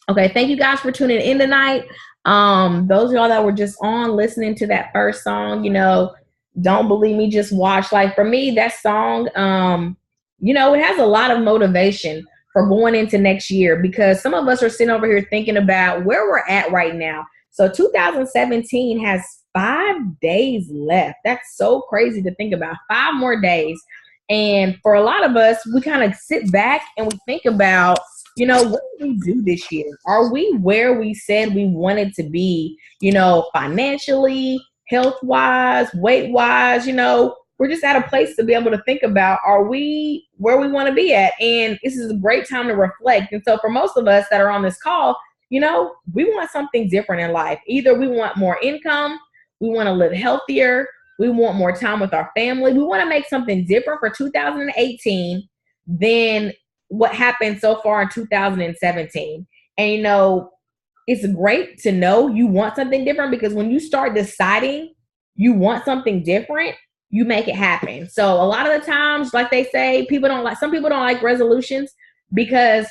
Okay, thank you guys for tuning in tonight. Those of y'all that were just on listening to that first song, don't believe me, just watch. Like for me, that song, it has a lot of motivation for going into next year because some of us are sitting over here thinking about where we're at right now. So 2017 has 5 days left. That's so crazy to think about. 5 more days. And for a lot of us, we kind of sit back and we think about, what did we do this year? Are we where we said we wanted to be, financially, health wise, weight wise? We're just at a place to be able to think about, are we where we want to be at? And this is a great time to reflect. And so for most of us that are on this call, we want something different in life. Either we want more income, we want to live healthier, we want more time with our family. We want to make something different for 2018 than what happened so far in 2017. And it's great to know you want something different because when you start deciding you want something different, you make it happen. So a lot of the times, like they say, some people don't like resolutions because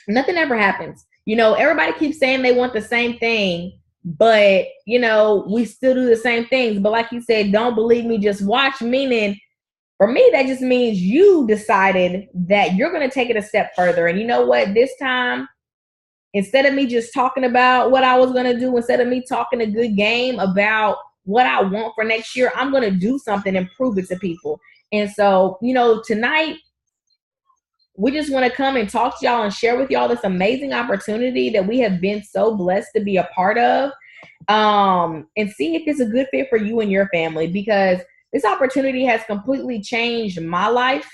nothing ever happens. Everybody keeps saying they want the same thing, but we still do the same things. But like you said, don't believe me, just watch. Meaning, for me, that just means you decided that you're going to take it a step further. And you know what? This time, instead of me just talking about what I was going to do, instead of me talking a good game about what I want for next year, I'm going to do something and prove it to people. And so, tonight, we just want to come and talk to y'all and share with y'all this amazing opportunity that we have been so blessed to be a part of, and see if it's a good fit for you and your family, because this opportunity has completely changed my life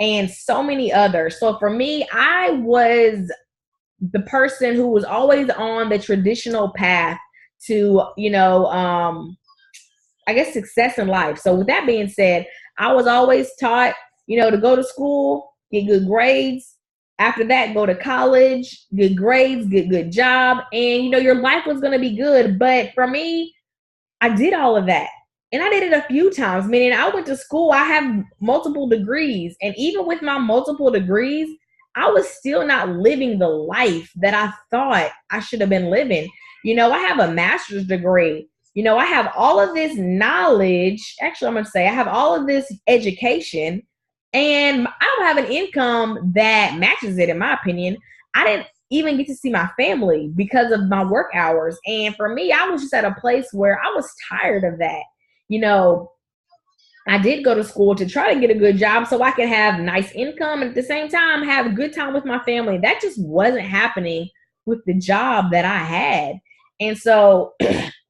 and so many others. So for me, I was the person who was always on the traditional path to, I guess, success in life. So with that being said, I was always taught, to go to school, get good grades. After that, go to college, good grades, get good job, and your life was going to be good. But for me, I did all of that. And I did it a few times, meaning I went to school, I have multiple degrees. And even with my multiple degrees, I was still not living the life that I thought I should have been living. I have a master's degree. I have all of this knowledge. Actually, I'm going to say I have all of this education, and I don't have an income that matches it, in my opinion. I didn't even get to see my family because of my work hours. And for me, I was just at a place where I was tired of that. You know, I did go to school to try to get a good job so I could have nice income and at the same time have a good time with my family. That just wasn't happening with the job that I had. And so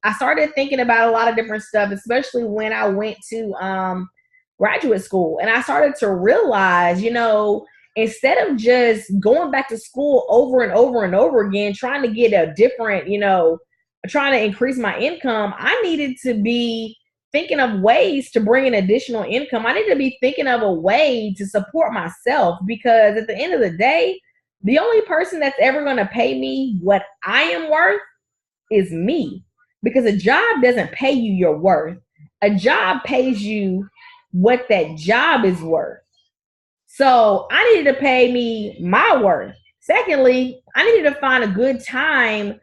I started thinking about a lot of different stuff, especially when I went to graduate school. And I started to realize, instead of just going back to school over and over and over again, trying to get a different, trying to increase my income, I needed to be thinking of ways to bring in additional income. I need to be thinking of a way to support myself, because at the end of the day, the only person that's ever going to pay me what I am worth is me, because a job doesn't pay you your worth. A job pays you what that job is worth. So I needed to pay me my worth. Secondly, I needed to find a good time.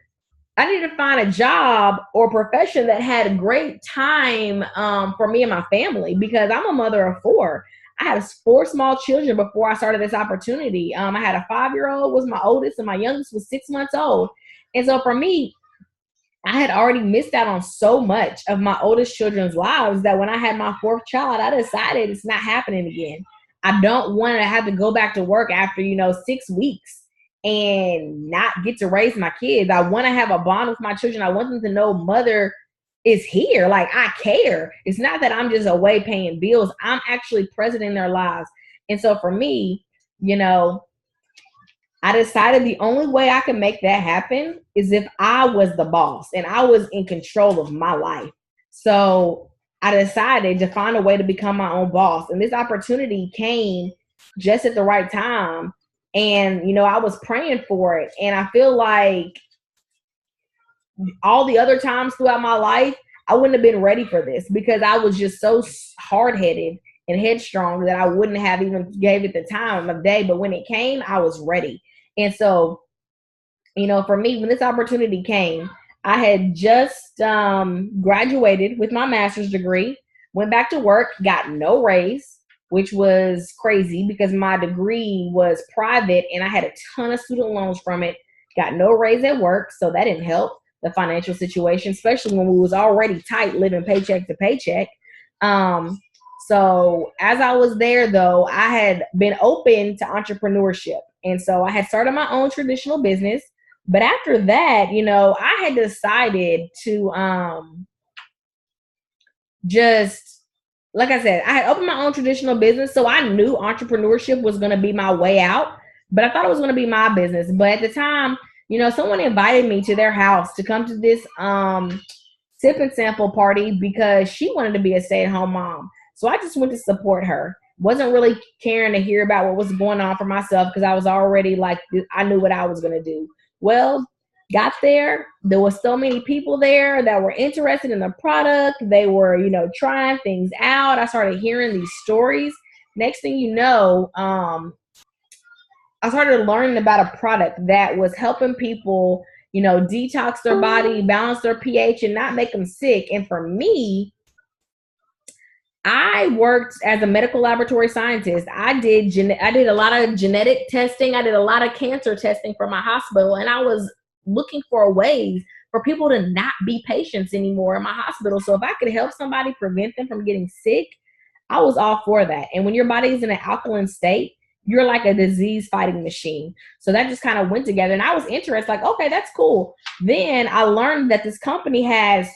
I needed to find a job or profession that had a great time for me and my family, because I'm a mother of four. I had four small children before I started this opportunity. I had a 5-year-old was my oldest, and my youngest was 6 months old. And so for me, I had already missed out on so much of my oldest children's lives that when I had my fourth child, I decided it's not happening again. I don't want to have to go back to work after, 6 weeks and not get to raise my kids. I want to have a bond with my children. I want them to know mother is here. Like, I care. It's not that I'm just away paying bills. I'm actually present in their lives. And so for me, I decided the only way I can make that happen is if I was the boss and I was in control of my life. So I decided to find a way to become my own boss. And this opportunity came just at the right time. And, I was praying for it. And I feel like all the other times throughout my life, I wouldn't have been ready for this, because I was just so hard-headed and headstrong that I wouldn't have even gave it the time of day. But when it came, I was ready. And so For me, when this opportunity came, I had just graduated with my master's degree, went back to work, got no raise, which was crazy because my degree was private and I had a ton of student loans from it. Got no raise at work, so that didn't help the financial situation, especially when we was already tight, living paycheck to paycheck. Um, so as I was there, though, I had been open to entrepreneurship, and so I had started my own traditional business. But after that, I had decided to just, like I said, I had opened my own traditional business, so I knew entrepreneurship was going to be my way out, but I thought it was going to be my business. But at the time, someone invited me to their house to come to this sip and sample party because she wanted to be a stay-at-home mom. So I just went to support her. Wasn't really caring to hear about what was going on for myself because I was already like, I knew what I was going to do. Well, got there was so many people there that were interested in the product. They were trying things out. I started hearing these stories. Next thing you know, I started learning about a product that was helping people detox their body, balance their pH, and not make them sick. And for me, I worked as a medical laboratory scientist. I did a lot of genetic testing. I did a lot of cancer testing for my hospital, and I was looking for ways for people to not be patients anymore in my hospital. So if I could help somebody prevent them from getting sick, I was all for that. And when your body is in an alkaline state, you're like a disease fighting machine. So that just kind of went together. And I was interested, like, okay, that's cool. Then I learned that this company has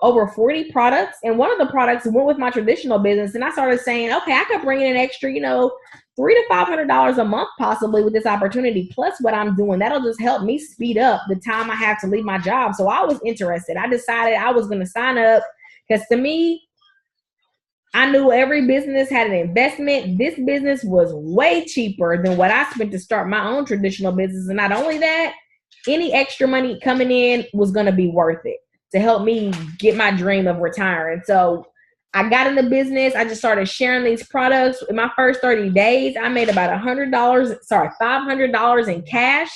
over 40 products. And one of the products went with my traditional business. And I started saying, okay, I could bring in an extra, $300 to $500 a month possibly with this opportunity, plus what I'm doing. That'll just help me speed up the time I have to leave my job. So I was interested. I decided I was going to sign up because to me, I knew every business had an investment. This business was way cheaper than what I spent to start my own traditional business. And not only that, any extra money coming in was going to be worth it to help me get my dream of retiring. So I got in the business. I just started sharing these products. In my first 30 days, I made about $500 in cash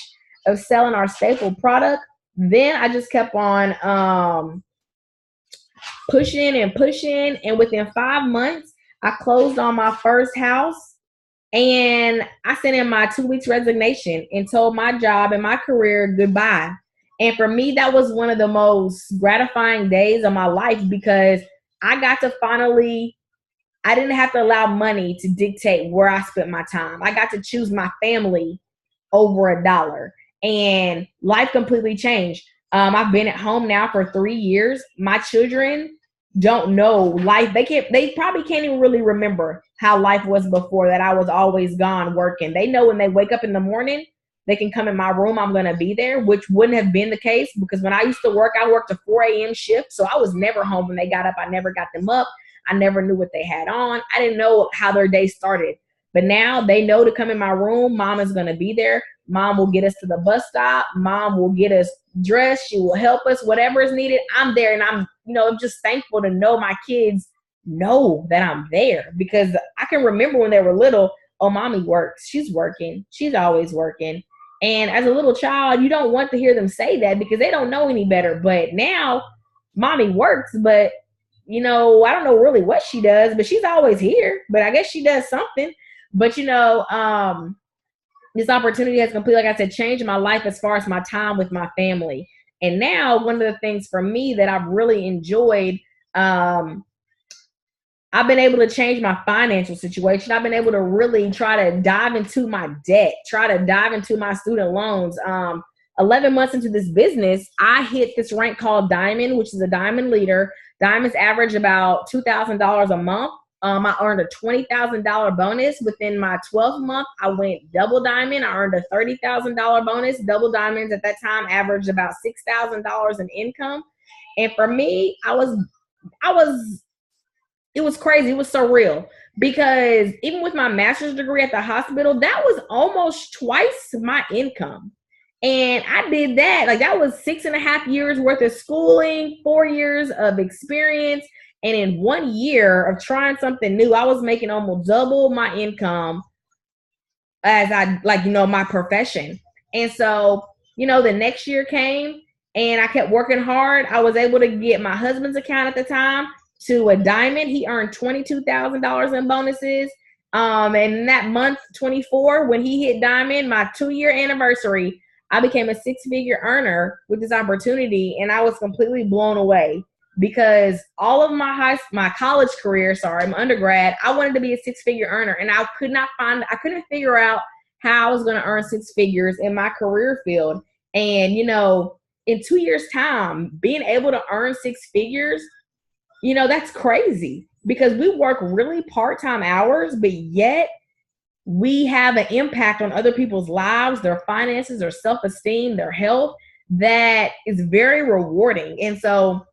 of selling our staple product. Then I just kept on pushing and pushing. And within 5 months, I closed on my first house and I sent in my 2 weeks resignation and told my job and my career goodbye. And for me, that was one of the most gratifying days of my life because I got to finally, I didn't have to allow money to dictate where I spent my time. I got to choose my family over a dollar, and life completely changed. I've been at home now for 3 years. My children don't know life. They probably can't even really remember how life was before that. I was always gone working. They know when they wake up in the morning, they can come in my room. I'm going to be there, which wouldn't have been the case because when I used to work, I worked a 4 a.m. shift. So I was never home when they got up. I never got them up. I never knew what they had on. I didn't know how their day started. But now they know to come in my room. Mom is going to be there. Mom will get us to the bus stop. Mom will get us dressed. She will help us, whatever is needed. I'm there. And I'm just thankful to know my kids know that I'm there because I can remember when they were little, oh, mommy works. She's working. She's always working. And as a little child, you don't want to hear them say that because they don't know any better. But now mommy works, but I don't know really what she does, but she's always here. But I guess she does something. But this opportunity has completely, like I said, changed my life as far as my time with my family. And now one of the things for me that I've really enjoyed, I've been able to change my financial situation. I've been able to really try to dive into my debt, try to dive into my student loans. 11 months into this business, I hit this rank called Diamond, which is a Diamond leader. Diamonds average about $2,000 a month. I earned a $20,000 bonus within my 12th month. I went double diamond. I earned a $30,000 bonus. Double diamonds at that time averaged about $6,000 in income. And for me, it was crazy. It was surreal because even with my master's degree at the hospital, that was almost twice my income. And I did that. Like that was 6.5 years worth of schooling, 4 years of experience. And in 1 year of trying something new, I was making almost double my income as my profession. And so the next year came and I kept working hard. I was able to get my husband's account at the time to a diamond. He earned $22,000 in bonuses. And in that month 24, when he hit diamond, my 2-year anniversary, I became a 6-figure earner with this opportunity, and I was completely blown away because all of my college career, my undergrad, I wanted to be a 6-figure earner, and I couldn't figure out how I was going to earn 6 figures in my career field. And in 2 years' time, being able to earn 6 figures, that's crazy because we work really part-time hours, but yet we have an impact on other people's lives, their finances, their self-esteem, their health, that is very rewarding. And so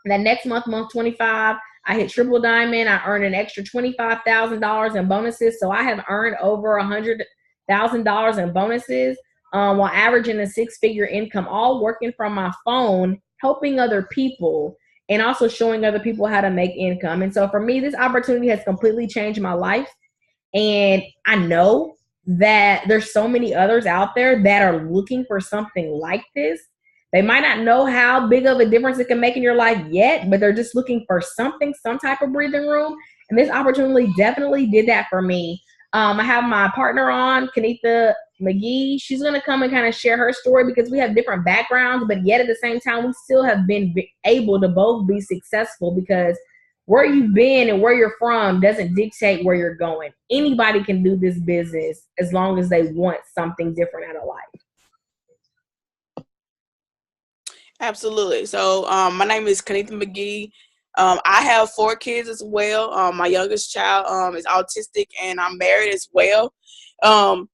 that next month 25, I hit triple diamond. I earned an extra $25,000 in bonuses. So I have earned over $100,000 in bonuses while averaging a 6-figure income, all working from my phone, helping other people, and also showing other people how to make income. And so for me, this opportunity has completely changed my life. And I know that there's so many others out there that are looking for something like this. They might not know how big of a difference it can make in your life yet, but they're just looking for something, some type of breathing room. And this opportunity definitely did that for me. I have my partner on, Kenitha McGee. She's going to come and kind of share her story because we have different backgrounds, but yet at the same time, we still have been able to both be successful because where you've been and where you're from doesn't dictate where you're going. Anybody can do this business as long as they want something different out of life. Absolutely. So my name is Kenitha McGee. I have 4 kids as well. My youngest child is autistic, and I'm married as well. When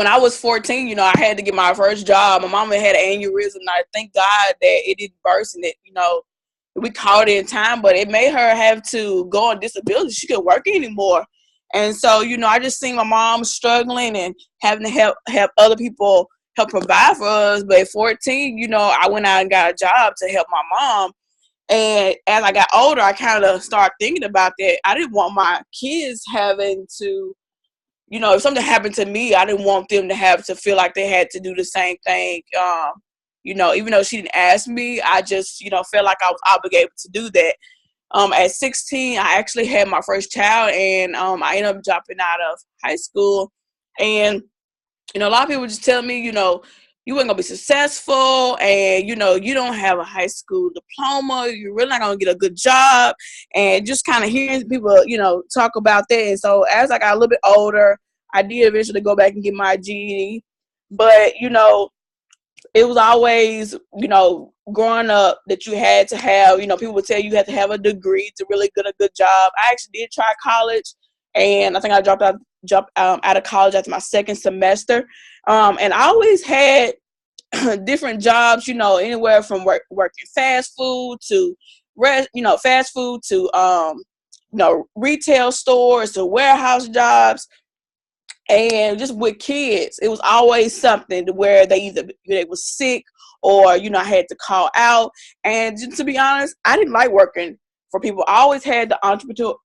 I was 14, I had to get my first job. My mama had an aneurysm, and I thank God that it didn't burst, and we caught it in time, but it made her have to go on disability. She couldn't work anymore. And so, I just seen my mom struggling and having to help other people help provide for us. But at 14, I went out and got a job to help my mom. And as I got older, I kind of started thinking about that. I didn't want my kids having to, if something happened to me, I didn't want them to have to feel like they had to do the same thing. Even though she didn't ask me, I just, felt like I was obligated to do that. At 16, I actually had my first child, and I ended up dropping out of high school. And, a lot of people just tell me, you ain't gonna be successful, and, you don't have a high school diploma, you're really not gonna get a good job, and just kind of hearing people, talk about that. And so as I got a little bit older, I did eventually go back and get my GED. But, it was always, growing up that you had to have, people would tell you had to have a degree to really get a good job. I actually did try college, and I think I dropped out of college after my second semester. And I always had different jobs, anywhere from working fast food to retail stores to warehouse jobs. And just with kids, it was always something to where they was sick or, I had to call out. And just to be honest, I didn't like working for people. I always had the entrepreneur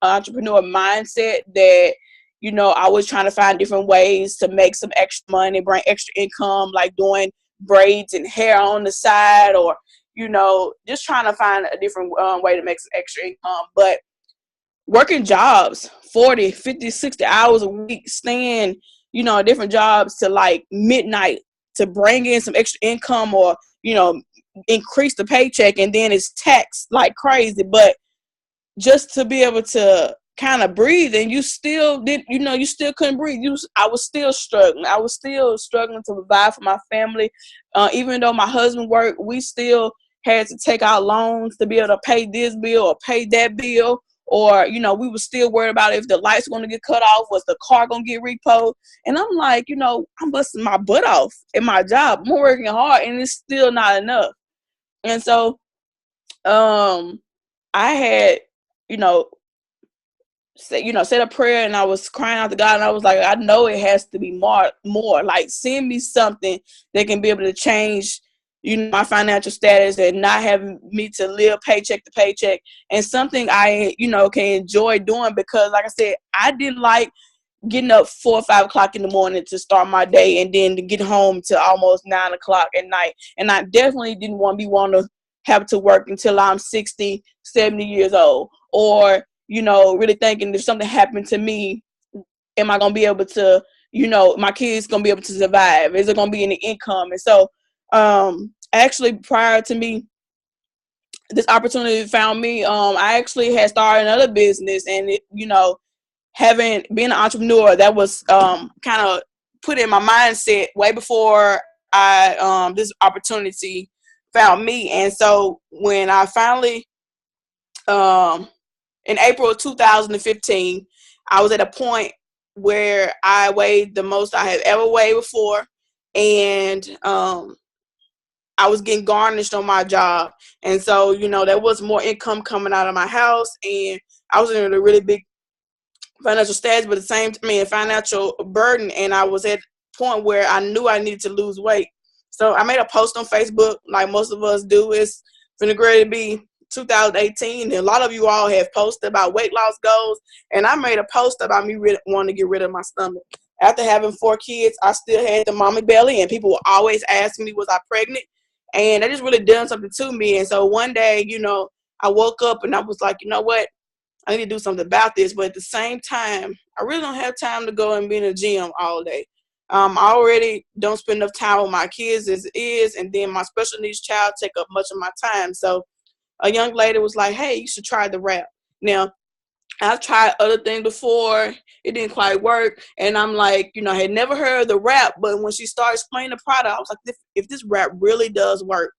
mindset that, I was trying to find different ways to make some extra money, bring extra income, like doing braids and hair on the side, or, just trying to find a different way to make some extra income. But working jobs 40, 50, 60 hours a week, staying, different jobs to like midnight to bring in some extra income or, increase the paycheck, and then it's taxed like crazy. But just to be able to kind of breathe, and you still couldn't breathe. I was still struggling. I was still struggling to provide for my family. Even though my husband worked, we still had to take out loans to be able to pay this bill or pay that bill. Or, we were still worried about if the lights were going to get cut off, was the car going to get repoed. And I'm like, I'm busting my butt off in my job. I'm working hard, and it's still not enough. And so I had, said a prayer, and I was crying out to God, and I was like, I know it has to be more, like send me something that can be able to change, my financial status and not having me to live paycheck to paycheck, and something I, can enjoy doing, because like I said, I didn't like getting up 4 or 5 o'clock in the morning to start my day, and then to get home to almost 9 o'clock at night. And I definitely didn't want to have to work until I'm 60, 70 years old, or, really thinking if something happened to me, am I going to be able to, my kids going to be able to survive? Is there going to be any income? And so, actually prior to me, this opportunity found me. I actually had started another business, and having been an entrepreneur, that was kind of put in my mindset way before this opportunity found me. And so when I finally, in April of 2015, I was at a point where I weighed the most I had ever weighed before, and I was getting garnished on my job. And so, there was more income coming out of my house, and I was in a really big financial status, but at the same time, financial burden. And I was at a point where I knew I needed to lose weight. So I made a post on Facebook, like most of us do. It's finna to be 2018, and a lot of you all have posted about weight loss goals. And I made a post about me wanting to get rid of my stomach. After having 4 kids, I still had the mommy belly, and people would always ask me, was I pregnant? And that just really done something to me. And so one day, I woke up and I was like, you know what? I need to do something about this. But at the same time, I really don't have time to go and be in the gym all day. I already don't spend enough time with my kids as it is. And then my special needs child take up much of my time. So a young lady was like, hey, you should try the wrap. Now, I've tried other things before. It didn't quite work. And I'm like, I had never heard of the wrap. But when she started explaining the product, I was like, if this wrap really does work,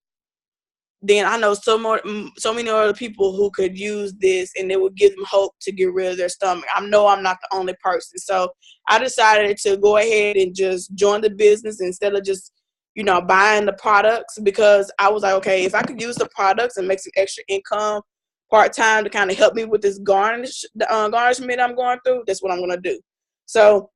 then I know so many other people who could use this, and it would give them hope to get rid of their stomach. I know I'm not the only person. So I decided to go ahead and just join the business instead of just, buying the products, because I was like, okay, if I could use the products and make some extra income part-time to kind of help me with this garnishment I'm going through, that's what I'm going to do. So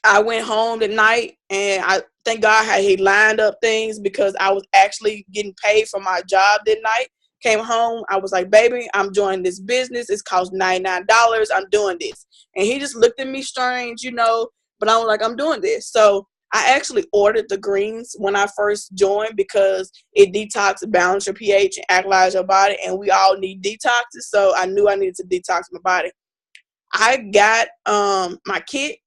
I went home that night, and I thank God how he lined up things, because I was actually getting paid for my job that night. Came home, I was like, baby, I'm joining this business. It's cost $99. I'm doing this. And he just looked at me strange, but I was like, I'm doing this. So I actually ordered the greens when I first joined, because it detox, balance your pH, and alkalize your body. And we all need detoxes. So I knew I needed to detox my body. I got my kit,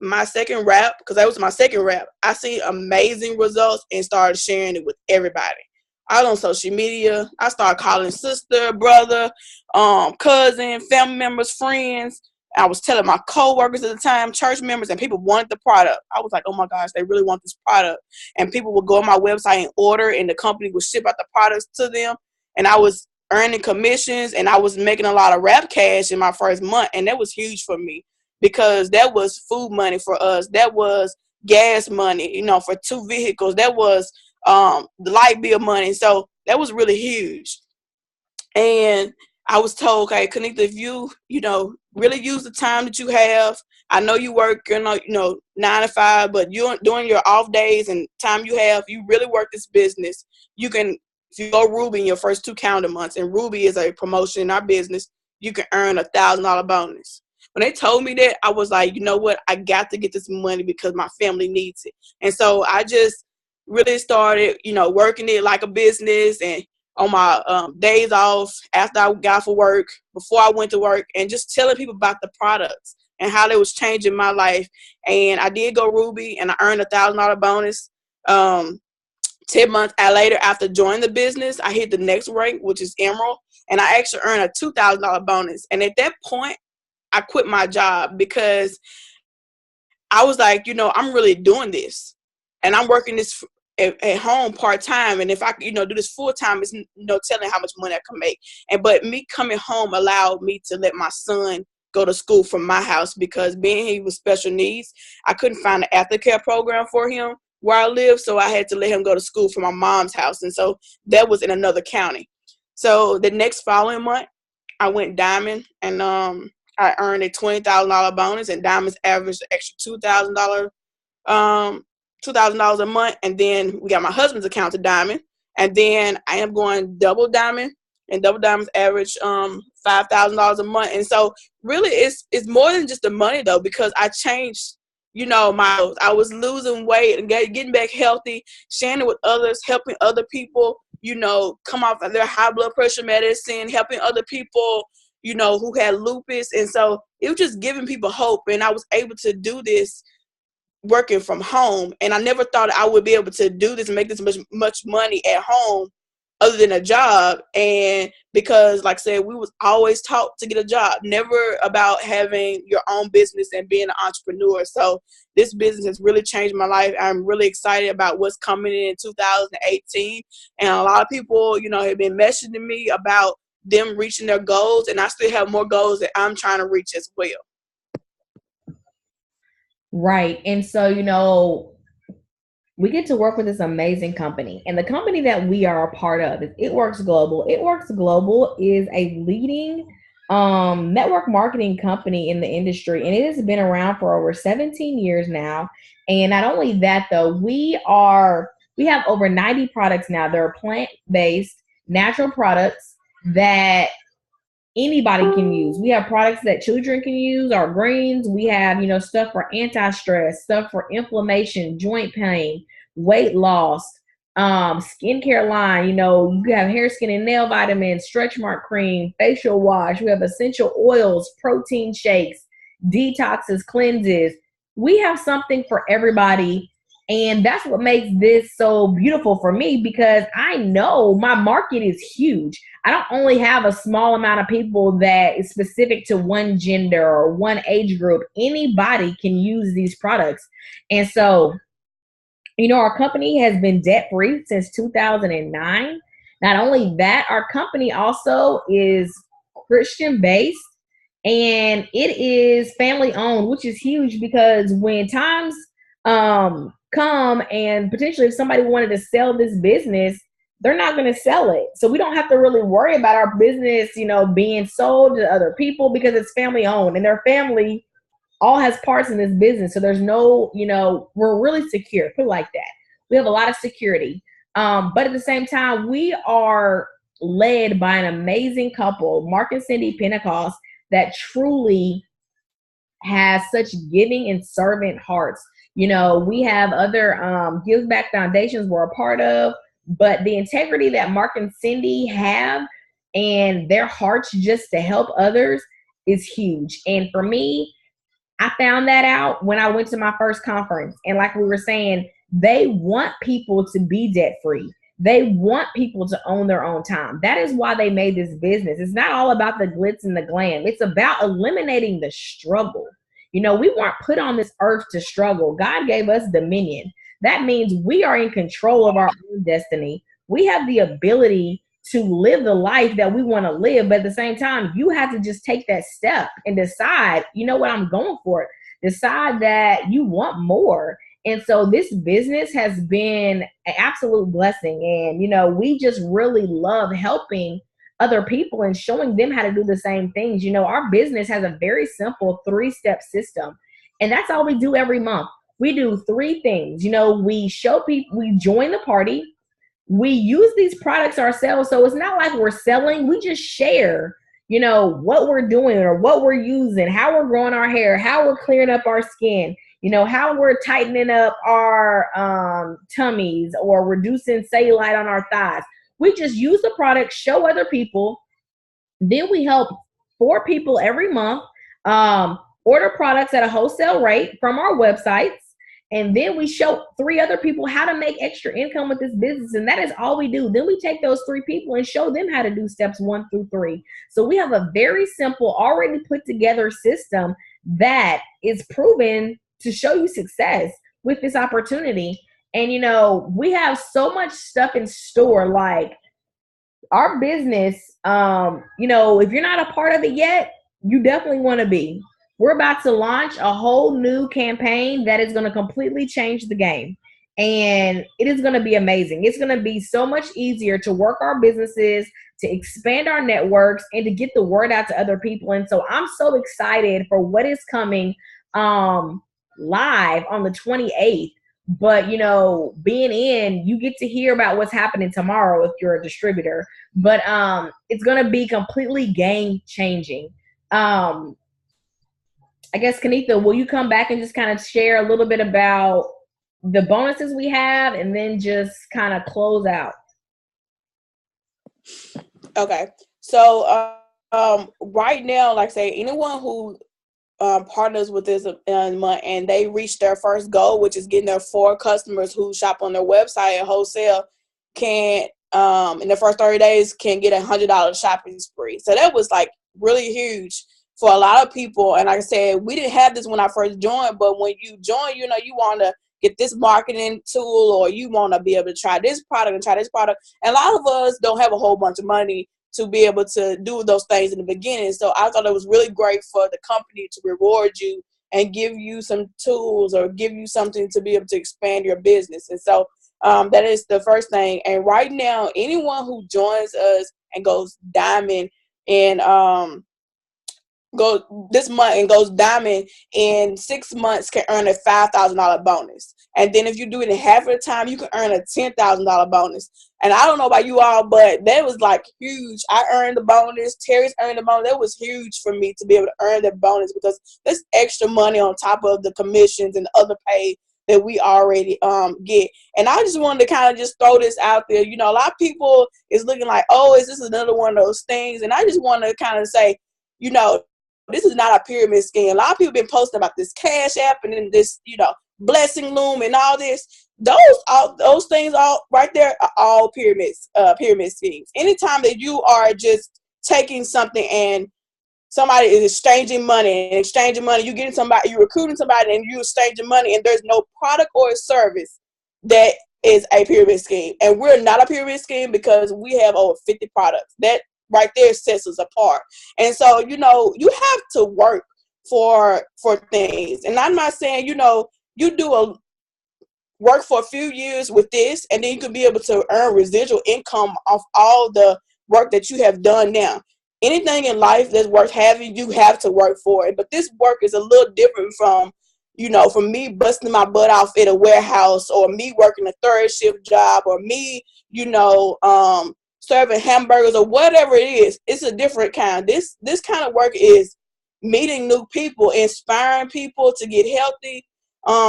my second wrap, because that was my second wrap. I seen amazing results and started sharing it with everybody. I was on social media. I started calling sister, brother, cousin, family members, friends. I was telling my co-workers at the time, church members, and people wanted the product. I was like, oh my gosh, they really want this product. And people would go on my website and order, and the company would ship out the products to them. And I was earning commissions, and I was making a lot of wrap cash in my first month. And that was huge for me, because that was food money for us. That was gas money, for 2 vehicles. That was the light bill money. So that was really huge. And I was told, okay, Kanika, if you, really use the time that you have. I know you work, 9 to 5, but you're during your off days and time you have, you really work this business. You can, if you go Ruby in your first 2 calendar months, and Ruby is a promotion in our business, you can earn $1,000 bonus. When they told me that, I was like, you know what? I got to get this money because my family needs it. And so I just really started, working it like a business, and on my days off, after I got for work, before I went to work, and just telling people about the products and how they was changing my life. And I did go Ruby, and I earned $1,000 bonus. 10 months later, after joining the business, I hit the next rank, which is Emerald, and I actually earned a $2,000 bonus. And at that point, I quit my job, because I was like, I'm really doing this, and I'm working this at home part-time. And if I, do this full-time, it's no telling how much money I can make. But me coming home allowed me to let my son go to school from my house, because being he was special needs, I couldn't find an aftercare program for him where I live. So I had to let him go to school from my mom's house. And so that was in another county. So the next following month, I went diamond, and I earned a $20,000 bonus, and diamonds averaged an extra $2,000 a month. And then we got my husband's account to diamond, and then I am going double diamond and Double Diamonds average $5,000 a month. And so really it's more than just the money though, because I changed, you know, I was losing weight and getting back healthy, sharing it with others, helping other people, you know, come off of their high blood pressure medicine, helping other people, you know, who had lupus. And so it was just giving people hope. And I was able to do this working from home. And I never thought I would be able to do this and make this much money at home other than a job. And because, like I said, we was always taught to get a job, never about having your own business and being an entrepreneur. So this business has really changed my life. I'm really excited about what's coming in 2018. And a lot of people, you know, have been messaging me about them reaching their goals, and I still have more goals that I'm trying to reach as well. Right. And so, you know, we get to work with this amazing company. And the company that we are a part of is It Works Global. It Works Global is a leading network marketing company in the industry, and it has been around for over 17 years now. And not only that, though, we have over 90 products now. They're plant-based, natural products that anybody can use. We have products that children can use, our greens. We have, you know, stuff for anti-stress, stuff for inflammation, joint pain, weight loss, skincare line. You know, you have hair, skin, and nail vitamins, stretch mark cream, facial wash. We have essential oils, protein shakes, detoxes, cleanses. We have something for everybody. And that's what makes this so beautiful for me, because I know my market is huge. I don't only have a small amount of people that is specific to one gender or one age group. Anybody can use these products. And so, you know, our company has been debt-free since 2009. Not only that, our company also is Christian-based, and it is family-owned, which is huge, because when times come and potentially if somebody wanted to sell this business, they're not going to sell it. So we don't have to really worry about our business, you know, being sold to other people, because it's family owned and their family all has parts in this business. So there's no, you know, we're really secure, put it like that. We have a lot of security. But at the same time, we are led by an amazing couple, Mark and Cindy Pentecost, that truly has such giving and servant hearts. You know, we have other Give Back foundations we're a part of, but the integrity that Mark and Cindy have and their hearts just to help others is huge. And for me, I found that out when I went to my first conference. And like we were saying, they want people to be debt free. They want people to own their own time. That is why they made this business. It's not all about the glitz and the glam. It's about eliminating the struggle. You know, we weren't put on this earth to struggle. God gave us dominion. That means we are in control of our own destiny. We have the ability to live the life that we want to live. But at the same time, you have to just take that step and decide, you know what, I'm going for it. Decide that you want more. And so this business has been an absolute blessing. And, you know, we just really love helping other people and showing them how to do the same things. You know, our business has a very simple 3-step system. And that's all we do every month. We do 3 things. You know, we show people, we join the party. We use these products ourselves. So it's not like we're selling. We just share, you know, what we're doing or what we're using, how we're growing our hair, how we're clearing up our skin, you know, how we're tightening up our tummies or reducing cellulite on our thighs. We just use the product, show other people. Then we help 4 people every month order products at a wholesale rate from our websites. And then we show 3 other people how to make extra income with this business. And that is all we do. Then we take those 3 people and show them how to do steps 1 through 3. So we have a very simple, already put together system that is proven to show you success with this opportunity. And, you know, we have so much stuff in store, like our business, you know, if you're not a part of it yet, you definitely want to be. We're about to launch a whole new campaign that is going to completely change the game. And it is going to be amazing. It's going to be so much easier to work our businesses, to expand our networks, and to get the word out to other people. And so I'm so excited for what is coming live on the 28th. But you know, being in, you get to hear about what's happening tomorrow if you're a distributor. But it's gonna be completely game changing. Um, I guess Kanitha, will you come back and just kind of share a little bit about the bonuses we have, and then just kind of close out? Okay. So right now, like I say, anyone who partners with this month and they reach their first goal, which is getting their 4 customers who shop on their website and wholesale, can in the first 30 days can get $100 shopping spree. So that was like really huge for a lot of people. And like I said, we didn't have this when I first joined, but when you join, you know, you want to get this marketing tool, or you want to be able to try this product and try this product. And a lot of us don't have a whole bunch of money to be able to do those things in the beginning. So I thought it was really great for the company to reward you and give you some tools or give you something to be able to expand your business. And so that is the first thing. And right now, anyone who joins us and goes diamond and go this month and goes diamond in 6 months can earn a $5,000 bonus. And then if you do it in half of the time, you can earn a $10,000 bonus. And I don't know about you all, but that was like huge. I earned the bonus. Terry's earned the bonus. That was huge for me to be able to earn that bonus, because there's extra money on top of the commissions and other pay that we already get. And I just wanted to kind of just throw this out there. You know, a lot of people is looking like, oh, is this another one of those things? And I just want to kind of say, you know, this is not a pyramid scheme. A lot of people been posting about this Cash App and then this, you know, Blessing Loom and all this. Those things all right there are all pyramid schemes. Anytime that you are just taking something and somebody is exchanging money, you're getting somebody, you're recruiting somebody and you're exchanging money, and there's no product or service, that is a pyramid scheme. And we're not a pyramid scheme because we have over 50 products. That right there sets us apart. And so, you know, you have to work for things. And I'm not saying, you know, you do a work for a few years with this, and then you can be able to earn residual income off all the work that you have done now. Anything in life that's worth having, you have to work for it. But this work is a little different from, you know, from me busting my butt off at a warehouse, or me working a third shift job, or me, you know, serving hamburgers or whatever it is. It's a different kind. This kind of work is meeting new people, inspiring people to get healthy,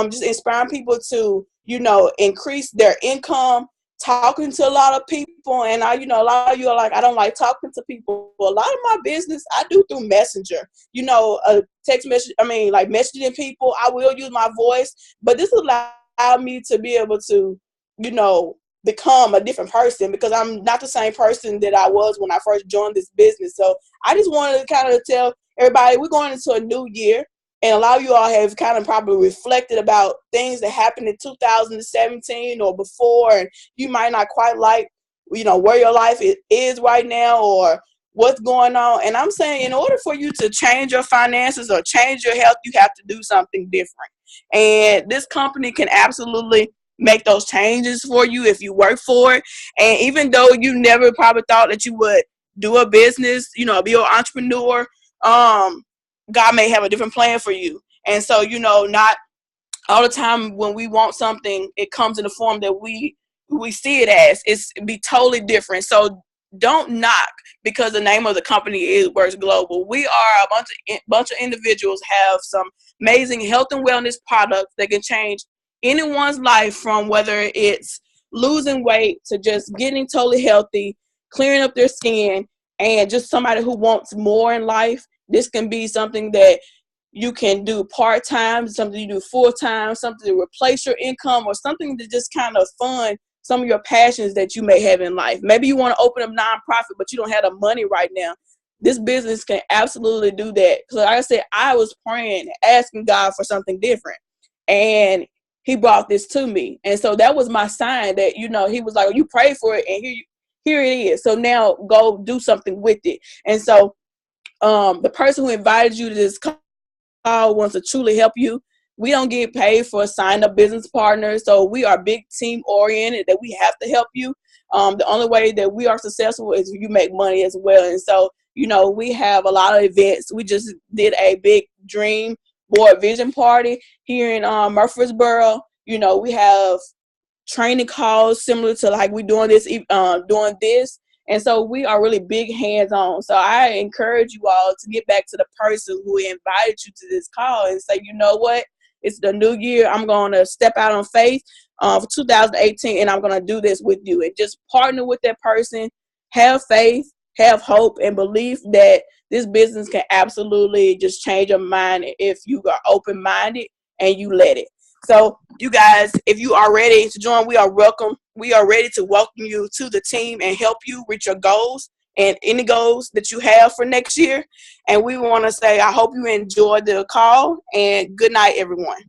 just inspiring people to, you know, increase their income, talking to a lot of people. And I, you know, a lot of you are like, I don't like talking to people. A lot of my business I do through Messenger, you know, a text message. I mean, like messaging people. I will use my voice, but this allowed me to be able to, you know, become a different person, because I'm not the same person that I was when I first joined this business. So I just wanted to kind of tell everybody we're going into a new year. And a lot of you all have kind of probably reflected about things that happened in 2017 or before, and you might not quite like, you know, where your life is right now or what's going on. And I'm saying, in order for you to change your finances or change your health, you have to do something different. And this company can absolutely make those changes for you if you work for it. And even though you never probably thought that you would do a business, you know, be an entrepreneur, God may have a different plan for you. And so, you know, not all the time when we want something, it comes in the form that we see it as. It's be totally different. So don't knock because the name of the company is Works Global. We are a bunch of individuals have some amazing health and wellness products that can change anyone's life, from whether it's losing weight to just getting totally healthy, clearing up their skin, and just somebody who wants more in life. This can be something that you can do part-time, something you do full-time, something to replace your income, or something to just kind of fund some of your passions that you may have in life. Maybe you want to open a nonprofit, but you don't have the money right now. This business can absolutely do that. So like I said, I was praying, asking God for something different. And he brought this to me. And so that was my sign that, you know, he was like, you pray for it, and here it is. So now go do something with it. And so the person who invited you to this call wants to truly help you. We don't get paid for sign up business partners. So we are big team oriented, that we have to help you. The only way that we are successful is if you make money as well. And so, you know, we have a lot of events. We just did a big dream board vision party here in Murfreesboro. we have training calls similar to like we doing this. And so we are really big hands on. So I encourage you all to get back to the person who invited you to this call and say, you know what? It's the new year. I'm going to step out on faith for 2018, and I'm going to do this with you. And just partner with that person, have faith, have hope, and belief that this business can absolutely just change your mind if you are open-minded and you let it. So you guys, if you are ready to join, we are welcome. We are ready to welcome you to the team and help you reach your goals and any goals that you have for next year. And we want to say, I hope you enjoyed the call, and good night, everyone.